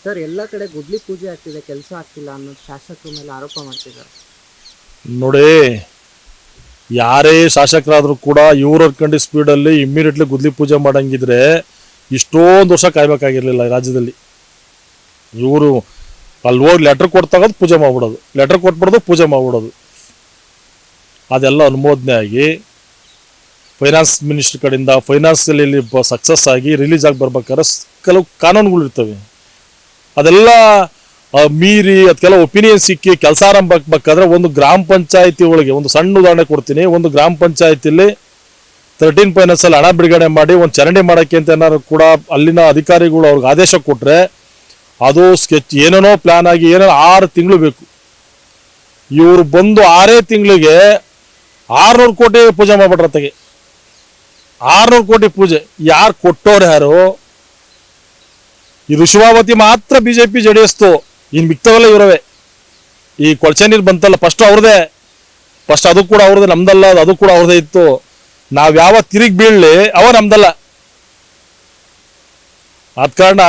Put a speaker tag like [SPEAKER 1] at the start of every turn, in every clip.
[SPEAKER 1] Sir ಎಲ್ಲ ಕಡೆ ಗುದ್ಲಿ ಪೂಜೆ ಆಗ್ತಿದೆ, ಕೆಲಸ ಆಗ್ತಿಲ್ಲ ಅನ್ನೋದು ಶಾಸಕರ ಮೇಲೆ ಆರೋಪ ಮಾಡ್ತಿದ್ದಾರೆ.
[SPEAKER 2] ನೋಡಿ, ಯಾರೇ ಶಾಸಕರಾದರೂ ಕೂಡ ಇವ್ರ ಅನ್ಕೊಂಡು ಸ್ಪೀಡಲ್ಲಿ ಇಮ್ಮಿಡಿಯೇಟ್ಲಿ ಗುದ್ಲಿ ಪೂಜೆ ಮಾಡಂಗಿದ್ರೆ ಇಷ್ಟೊಂದು ವರ್ಷ ಕಾಯ್ಬೇಕಾಗಿರಲಿಲ್ಲ ಈ ರಾಜ್ಯದಲ್ಲಿ. ಇವರು ಅಲ್ಲಿ ಹೋಗಿ ಲೆಟ್ರ್ ಕೊಡ್ತಾಗೋದು ಪೂಜೆ ಮಾಡ್ಬಿಡೋದು, ಲೆಟ್ರ್ ಕೊಟ್ಬಿಡೋದು ಪೂಜೆ ಮಾಡ್ಬಿಡೋದು. ಅದೆಲ್ಲ ಅನುಮೋದನೆ ಆಗಿ ಫೈನಾನ್ಸ್ ಮಿನಿಸ್ಟರ್ ಕಡೆಯಿಂದ ಫೈನಾನ್ಸಲ್ಲಿ ಸಕ್ಸಸ್ ಆಗಿ ರಿಲೀಸ್ ಆಗಿ ಬರ್ಬೇಕಾದ್ರೆ ಕೆಲವು ಕಾನೂನುಗಳು ಇರ್ತವೆ. ಅದೆಲ್ಲ ಮೀರಿ ಅದಕ್ಕೆಲ್ಲ ಒಪಿನಿಯನ್ ಸಿಕ್ಕಿ ಕೆಲಸ ಆರಂಭ ಆಗ್ಬೇಕಾದ್ರೆ ಒಂದು ಗ್ರಾಮ ಪಂಚಾಯತಿ ಒಳಗೆ ಒಂದು ಸಣ್ಣ ಉದಾಹರಣೆ ಕೊಡ್ತೀನಿ. ಒಂದು ಗ್ರಾಮ ಪಂಚಾಯತಿಲಿ 13 ಫೈನಾನ್ಸಲ್ಲಿ ಹಣ ಬಿಡುಗಡೆ ಮಾಡಿ ಒಂದು ಚರಂಡಿ ಮಾಡೋಕ್ಕೆ ಅಂತ ಏನಾದ್ರು ಕೂಡ ಅಲ್ಲಿನ ಅಧಿಕಾರಿಗಳು ಅವ್ರಿಗೆ ಆದೇಶ ಕೊಟ್ಟರೆ ಅದು ಸ್ಕೆಚ್ ಏನೇನೋ ಪ್ಲಾನ್ ಆಗಿ ಏನೇನೋ 6 ತಿಂಗಳು ಬೇಕು. ಇವರು ಬಂದು 6 ತಿಂಗಳಿಗೆ 600 ಕೋಟಿ ಪೂಜೆ ಮಾಡ್ಬಿಟ್ರತೆಗೆ. 600 ಕೋಟಿ ಪೂಜೆ ಯಾರು ಕೊಟ್ಟವ್ರು? ಯಾರು? ಈ ಋಷಭಾವತಿ ಮಾತ್ರ BJP JDS, ಇನ್ನು ಮಿಕ್ತವೆಲ್ಲ ಇವರವೇ. ಈ ಕೊಳಚೆ ನೀರು ಬಂತಲ್ಲ ಫಸ್ಟ್ ಅವ್ರದೇ, ಫಸ್ಟ್ ಅದು ಕೂಡ ಅವ್ರದೇ, ನಮ್ದಲ್ಲ. ಅದು ಕೂಡ ಅವ್ರದೇ ಇತ್ತು. ನಾವು ಯಾವ ತಿರುಗಿ ಬೀಳಲಿ ಅವ ನಮ್ದಲ್ಲ. ಆದ ಕಾರಣ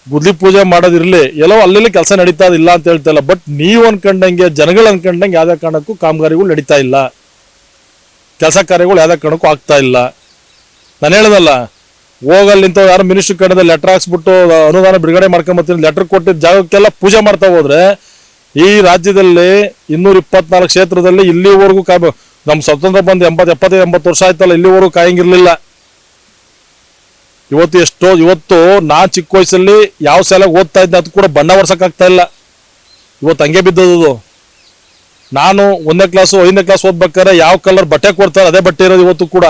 [SPEAKER 2] ಗುದ್ಲಿ ಪೂಜೆ ಮಾಡೋದಿರಲಿ, ಎಲ್ಲೋ ಅಲ್ಲಿ ಕೆಲಸ ನಡೀತಾ ಇಲ್ಲ ಅಂತ ಹೇಳ್ತಾ ಇಲ್ಲ. ಬಟ್ ನೀವು ಅನ್ಕೊಂಡಂಗೆ ಜನಗಳು ಅನ್ಕೊಂಡಂಗೆ ಯಾವುದೇ ಕಾರಣಕ್ಕೂ ಕಾಮಗಾರಿಗಳು ನಡೀತಾ ಇಲ್ಲ, ಕೆಲಸ ಕಾರ್ಯಗಳು ಯಾವುದೇ ಕಾರಣಕ್ಕೂ ಆಗ್ತಾ ಇಲ್ಲ. ನಾನು ಹೇಳೋದಲ್ಲ, ಹೋಗಲ್ಲಿ ನಿಂತ ಯಾರು ಮಿನಿಸ್ಟ್ರಿ ಕಡೆದ ಲೆಟರ್ ಹಾಕ್ಸ್ಬಿಟ್ಟು ಅನುದಾನ ಬಿಡುಗಡೆ ಮಾಡ್ಕೊಂಬತ್ತೀನಿ, ಲೆಟರ್ ಕೊಟ್ಟಿದ್ದ ಜಾಗಕ್ಕೆಲ್ಲ ಪೂಜೆ ಮಾಡ್ತಾ ಹೋದ್ರೆ ಈ ರಾಜ್ಯದಲ್ಲಿ 224 ಕ್ಷೇತ್ರದಲ್ಲಿ ಇಲ್ಲಿವರೆಗೂ ನಮ್ಮ ಸ್ವತಂತ್ರ ಬಂದು 80 ವರ್ಷ ಆಯ್ತಲ್ಲ, ಇಲ್ಲಿವರೆಗೂ ಕಾಯಂಗಿರ್ಲಿಲ್ಲ. ಇವತ್ತು ನಾನು ಚಿಕ್ಕ ವಯಸ್ಸಲ್ಲಿ ಯಾವ ಶಾಲೆಗೆ ಓದ್ತಾ ಇದ್ದೆ ಅದು ಕೂಡ ಬಣ್ಣ ವರ್ಷಕ್ಕಾಗ್ತಾ ಇಲ್ಲ. ಇವತ್ತು ಹಂಗೆ ಬಿದ್ದದು. ನಾನು 1ನೇ ಕ್ಲಾಸು 5ನೇ ಕ್ಲಾಸ್ ಓದ್ಬೇಕಾದ್ರೆ ಯಾವ ಕಲರ್ ಬಟ್ಟೆ ಕೊಡ್ತಾರೆ ಅದೇ ಬಟ್ಟೆ ಇರೋದು ಇವತ್ತು ಕೂಡ.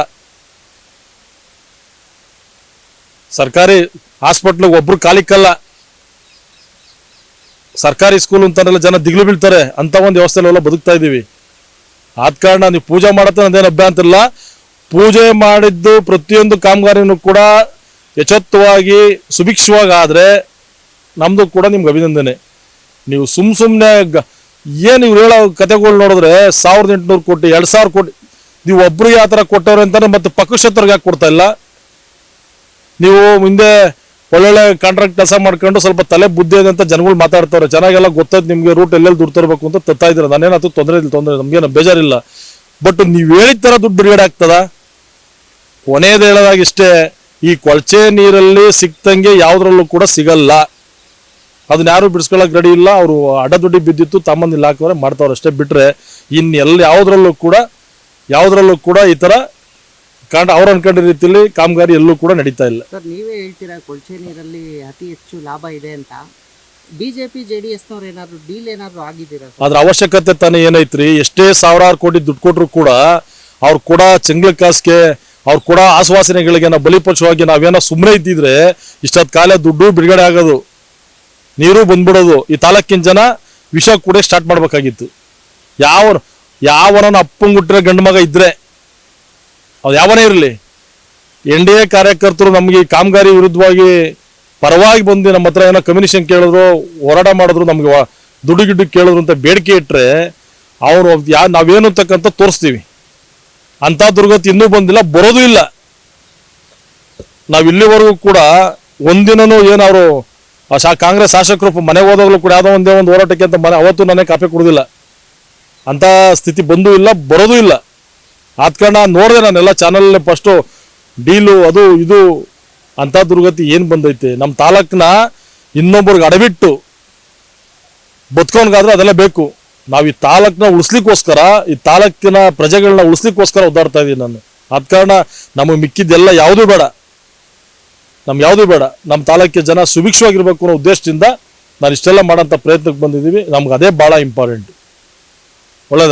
[SPEAKER 2] ಸರ್ಕಾರಿ ಹಾಸ್ಪಿಟ್ಲಿಗೆ ಒಬ್ರು ಕಾಲಿಕ್ಕಲ್ಲ, ಸರ್ಕಾರಿ ಸ್ಕೂಲ್ ಅಂತಾನೆಲ್ಲ ಜನ ದಿಗ್ಲು ಬೀಳ್ತಾರೆ. ಅಂತ ಒಂದು ವ್ಯವಸ್ಥೆಲ್ಲ ಬದುಕ್ತಾ ಇದ್ದೀವಿ. ಆದ ಕಾರಣ ನೀವು ಪೂಜೆ ಮಾಡತ್ತೆ ಅದೇನು ಅಭ್ಯಂತರ ಇಲ್ಲ. ಪೂಜೆ ಮಾಡಿದ್ದು ಪ್ರತಿಯೊಂದು ಕಾಮಗಾರಿನೂ ಕೂಡ ಯಶಸ್ವಿಯಾಗಿ ಸುಭಿಕ್ಷವಾಗಿ ಆದರೆ ನಮ್ಮದು ಕೂಡ ನಿಮ್ಗೆ ಅಭಿನಂದನೆ. ನೀವು ಸುಮ್ಮನೆ ಏನು ಇವ್ರು ಹೇಳೋ ಕತೆಗಳು ನೋಡಿದ್ರೆ 1800 ಕೋಟಿ 2000 ಕೋಟಿ ನೀವು ಒಬ್ರಿಗೆ ಆ ಥರ ಕೊಟ್ಟವ್ರೆ ಅಂತಾನೆ, ಮತ್ತೆ ಪಕ್ಷೇತರಿಗೆ ಯಾಕೆ ಕೊಡ್ತಾ ಇಲ್ಲ? ನೀವು ಮುಂದೆ ಒಳ್ಳೊಳ್ಳೆ ಕಾಂಟ್ರಾಕ್ಟ್ ಕೆಲಸ ಮಾಡ್ಕೊಂಡು ಸ್ವಲ್ಪ ತಲೆ ಬುದ್ಧಿ ಇದೆ ಅಂತ ಜನಗಳು ಮಾತಾಡ್ತಾರೆ. ಚೆನ್ನಾಗೆಲ್ಲ ಗೊತ್ತಾಯ್ತು ನಿಮಗೆ, ರೂಟ್ ಎಲ್ಲೆಲ್ಲಿ ದುಡ್ಡು ತರಬೇಕು ಅಂತ ತತ್ತಾ ಇದ್ದೀರ. ನಾನೇನದು ತೊಂದರೆ ನಮಗೇನು ಬೇಜಾರಿಲ್ಲ. ಬಟ್ ನೀವು ಹೇಳಿದ ಥರ ದುಡ್ಡು ಬಿಡುಗಡೆ ಆಗ್ತದ? ಕೊನೆಯದು ಹೇಳೋದಾಗಿಷ್ಟೇ, ಈ ಕೊಳಚೆ ನೀರಲ್ಲಿ ಸಿಕ್ತಂಗೆ ಯಾವುದ್ರಲ್ಲೂ ಕೂಡ ಸಿಗಲ್ಲ. ಅದನ್ನ ಯಾರು ಬಿಡಿಸ್ಕೊಳ್ಳೋಕೆ ರೆಡಿ ಇಲ್ಲ. ಅವರು ಅಡ್ಡದುಡ್ಡಿ ಬಿದ್ದಿತ್ತು ತಮ್ಮಂದು ಇಲಾಖೆಯವರೇ ಮಾಡ್ತಾವ್ರು ಅಷ್ಟೇ. ಬಿಟ್ಟರೆ ಇನ್ನೆಲ್ಲ ಯಾವುದ್ರಲ್ಲೂ ಕೂಡ ಈ ಥರ ಅವ್ರು ಅನ್ಕೊಂಡ ರೀತಿಯಲ್ಲಿ ಕಾಮಗಾರಿ ಎಲ್ಲೂ ಕೂಡ ನಡೀತಾ ಇಲ್ಲ.
[SPEAKER 1] ಸರ್, ನೀವೇ ಹೇಳ್ತೀರಾ ಕೊಳಚೆ ನೀರಲ್ಲಿ ಅತಿ ಹೆಚ್ಚು ಲಾಭ ಇದೆ ಅಂತ. BJP JDS ನವ್ರು ಏನಾದ್ರು ಡೀಲ್ ಏನಾದ್ರು ಆಗಿದ್ದೀರಾ?
[SPEAKER 2] ಅದ್ರ ಅವಶ್ಯಕತೆ ತಾನೇ ಏನೈತ್ರಿ? ಎಷ್ಟೇ ಸಾವಿರಾರು ಕೋಟಿ ದುಡ್ಡು ಕೊಟ್ಟರು ಕೂಡ ಅವ್ರು ಕೂಡ ಚೆಂಗ್ಲ ಕಾಸ್ಗೆ ಅವ್ರು ಕೂಡ ಆಶ್ವಾಸನೆಗಳಿಗೆ ನಾವು ಬಲಿಪಶುವಾಗಿ ನಾವೇನೋ ಸುಮ್ಮನೆ ಇದ್ದಿದ್ರೆ ಇಷ್ಟೊತ್ತು ಕಾಲ ದುಡ್ಡು ಬಿಡುಗಡೆ ಆಗೋದು, ನೀರು ಬಂದ್ಬಿಡೋದು. ಈ ತಾಲೂಕಿನ ಜನ ವಿಷ ಕೂಡ ಸ್ಟಾರ್ಟ್ ಮಾಡ್ಬೇಕಾಗಿತ್ತು. ಯಾವನ ಅಪ್ಪಂಗುಟ್ಟಿರೋ ಗಂಡು ಮಗ ಇದ್ರೆ ಅದು ಯಾವನೇ ಇರಲಿ, NDA ಕಾರ್ಯಕರ್ತರು ನಮಗೆ ಈ ಕಾಮಗಾರಿ ವಿರುದ್ಧವಾಗಿ ಪರವಾಗಿ ಬಂದು ನಮ್ಮ ಹತ್ರ ಏನೋ ಕಮ್ಯುನಿಷನ್ ಕೇಳಿದ್ರು, ಹೋರಾಟ ಮಾಡಿದ್ರು, ನಮಗೆ ದುಡ್ಡು ಗಿಡ್ಡು ಕೇಳಿದ್ರು ಅಂತ ಬೇಡಿಕೆ ಇಟ್ಟರೆ ಅವರು ನಾವೇನು ಅಂತಕ್ಕಂಥ ತೋರಿಸ್ತೀವಿ. ಅಂಥ ದುರ್ಗತಿ ಇನ್ನೂ ಬಂದಿಲ್ಲ, ಬರೋದು ಇಲ್ಲ. ನಾವು ಇಲ್ಲಿವರೆಗೂ ಕೂಡ ಒಂದಿನೂ ಏನವರು ಕಾಂಗ್ರೆಸ್ ಶಾಸಕರು ಮನೆಗೆ ಹೋದಾಗಲೂ ಕೂಡ ಯಾವುದೋ ಒಂದೇ ಒಂದು ಹೋರಾಟಕ್ಕೆ ಅಂತ ಅವತ್ತು ನನಗೆ ಕಾಪಿ ಕೊಡೋದಿಲ್ಲ. ಅಂಥ ಸ್ಥಿತಿ ಬಂದೂ ಇಲ್ಲ, ಬರೋದೂ ಇಲ್ಲ. ಆದ ಕಾರಣ ನೋಡಿದೆ ನಾನೆಲ್ಲ ಚಾನಲ್ ಫಸ್ಟು ಡೀಲು ಅದು ಇದು ಅಂಥ ದುರ್ಗತಿ ಏನು ಬಂದೈತೆ. ನಮ್ಮ ತಾಲೂಕನ್ನ ಇನ್ನೊಬ್ಬರಿಗೆ ಅಡಬಿಟ್ಟು ಬದುಕೋನ್ಗಾದ್ರೆ ಅದೆಲ್ಲ ಬೇಕು. ನಾವು ಈ ತಾಲೂಕನ್ನ ಉಳಿಸ್ಲಿಕ್ಕೋಸ್ಕರ, ಈ ತಾಲೂಕಿನ ಪ್ರಜೆಗಳನ್ನ ಉಳಿಸ್ಲಿಕ್ಕೋಸ್ಕರ ಒದ್ದಾಡ್ತಾ ಇದ್ದೀನಿ ನಾನು. ಆದ ಕಾರಣ ನಮಗೆ ಮಿಕ್ಕಿದ್ದೆಲ್ಲ ಯಾವುದೂ ಬೇಡ, ನಮ್ಮ ತಾಲೂಕಿನ ಜನ ಸುಭಿಕ್ಷವಾಗಿರ್ಬೇಕು ಅನ್ನೋ ಉದ್ದೇಶದಿಂದ ನಾನು ಇಷ್ಟೆಲ್ಲ ಮಾಡೋಂಥ ಪ್ರಯತ್ನಕ್ಕೆ ಬಂದಿದ್ದೀವಿ. ನಮ್ಗೆ ಅದೇ ಭಾಳ ಇಂಪಾರ್ಟೆಂಟ್. ಒಳ್ಳೆಯದು.